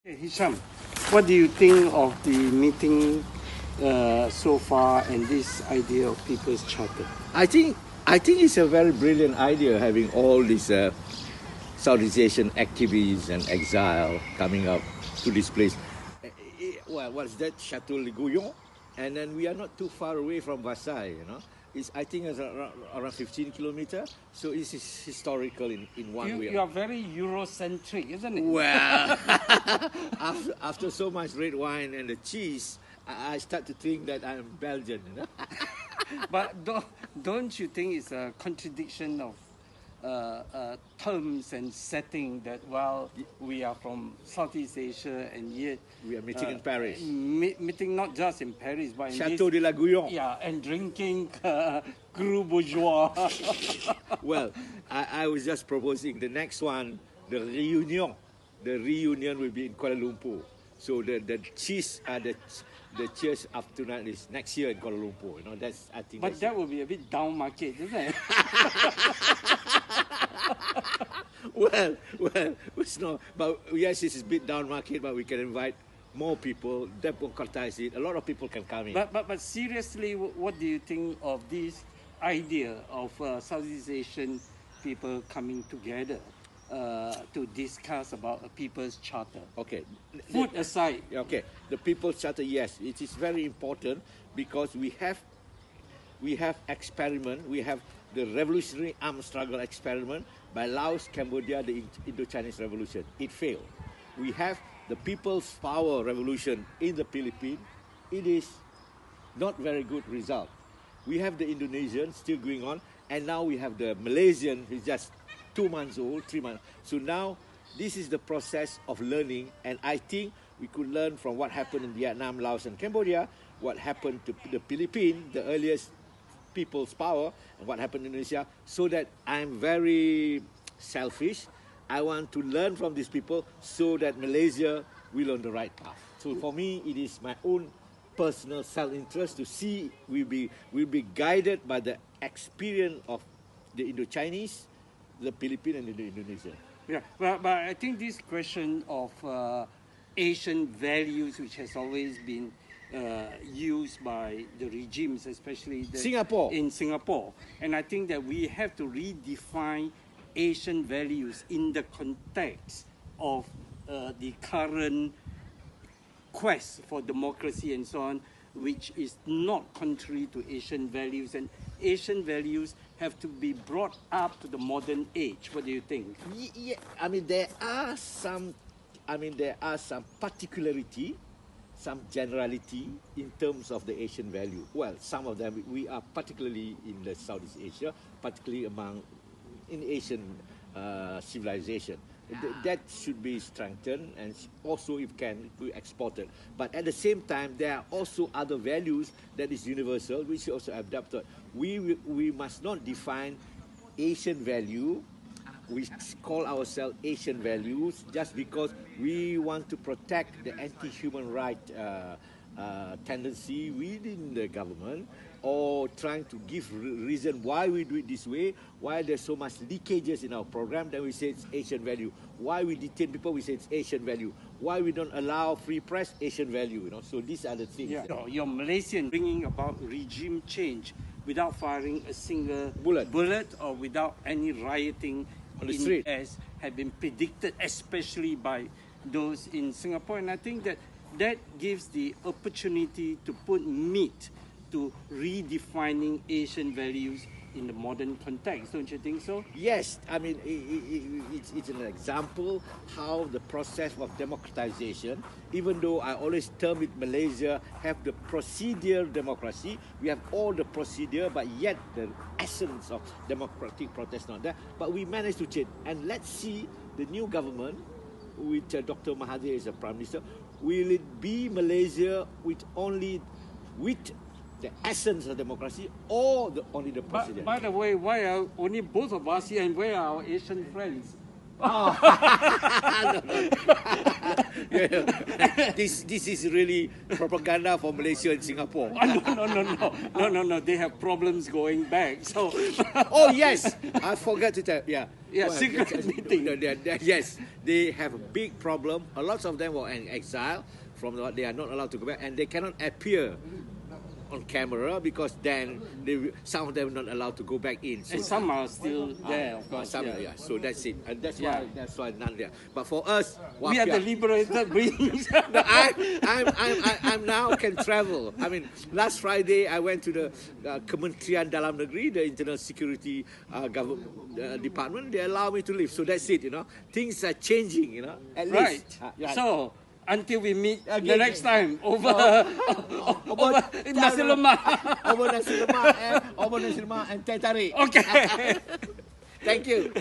Hey, Hisham, what do you think of the meeting so far and this idea of People's Charter? I think it's a very brilliant idea having all these Southeast Asian activists and exile coming up to this place. Well, what's that? Chateau, and then we are not too far away from Versailles. I think it's around 15 kilometers. So it's historical in one way. You are very Eurocentric, isn't it? Well, after so much red wine and the cheese, I start to think that I'm Belgian. But don't you think it's a contradiction of terms and setting that while we are from Southeast Asia and yet We are meeting in Paris. Meeting not just in Paris but in Chateau de la Guyon. Yeah, and drinking Gros Bourgeois. Well, I was just proposing the next one, the reunion. The reunion will be in Kuala Lumpur. So the cheers after that is next year in Kuala Lumpur. But that will be a bit down market, isn't it? well, it's not. But yes, it's a bit down market, but we can invite more people, democratize it. A lot of people can come in. But seriously, what do you think of this idea of Southeast Asian people coming together to discuss about a People's Charter? Okay. Food aside. Okay. The People's Charter, yes, it is very important because we have experiment. We have the revolutionary armed struggle experiment by Laos, Cambodia, the Indo-Chinese Revolution. It failed. We have the People's Power Revolution in the Philippines. It is not very good result. We have the Indonesian still going on, and now we have the Malaysian who's just 2 months old, 3 months. So now this is the process of learning, and I think we could learn from what happened in Vietnam, Laos, and Cambodia, what happened to the Philippines, the earliest people's power, and what happened in Indonesia, so that I'm very selfish. I want to learn from these people so that Malaysia will on the right path. So for me, it is my own personal self-interest to see we'll be guided by the experience of the Indo-Chinese, the Philippines, and the Indonesia. Yeah, but I think this question of Asian values, which has always been used by the regimes, especially in Singapore. And I think that we have to redefine Asian values in the context of the current quest for democracy and so on, which is not contrary to Asian values. And Asian values have to be brought up to the modern age. What do you think? Yeah, there are some particularity, some generality in terms of the Asian value. Well, some of them we are particularly in the Southeast Asia, particularly in Asian civilization. That should be strengthened, and also if can be exported. But at the same time, there are also other values that is universal, which is also adapted. We must not define Asian value. We call ourselves Asian values just because we want to protect the anti-human right tendency within the government, or trying to give reason why we do it this way, why there's so much leakages in our program, then we say it's Asian value. Why we detain people, we say it's Asian value. Why we don't allow free press, Asian value. So these are the things. Yeah. You're Malaysian bringing about regime change without firing a single bullet or without any rioting on the street, as had been predicted, especially by those in Singapore. And I think that gives the opportunity to put meat to redefining Asian values in the modern context. Don't you think so? Yes, it's an example how the process of democratization, even though I always term it Malaysia, have the procedural democracy. We have all the procedure, but yet the essence of democratic protest not there. But we managed to change. And let's see the new government, with Dr. Mahathir as a Prime Minister, will it be Malaysia with the essence of democracy, or only the procedure? By the way, why are only both of us here, and where are our Asian friends? Oh. This is really propaganda for Malaysia and Singapore. No. They have problems going back. So. Oh yes, I forgot to tell. Yeah. Yeah, secret meeting. Yes, they have a big problem. A lot of them were in exile. They are not allowed to go back, and they cannot appear on camera because then some of them are not allowed to go back in. So, and some are still there, of course. Yeah. So that's it, and that's why none there. But for us, we are the liberated beings. No, I'm now can travel. I mean, last Friday I went to the Kementerian Dalam Negeri, the Internal Security government department. They allow me to leave. So that's it. Things are changing. At least. Right. So. Until we meet the next time over nasi lemak. Over nasi lemak and teh tarik. Okay. Thank you.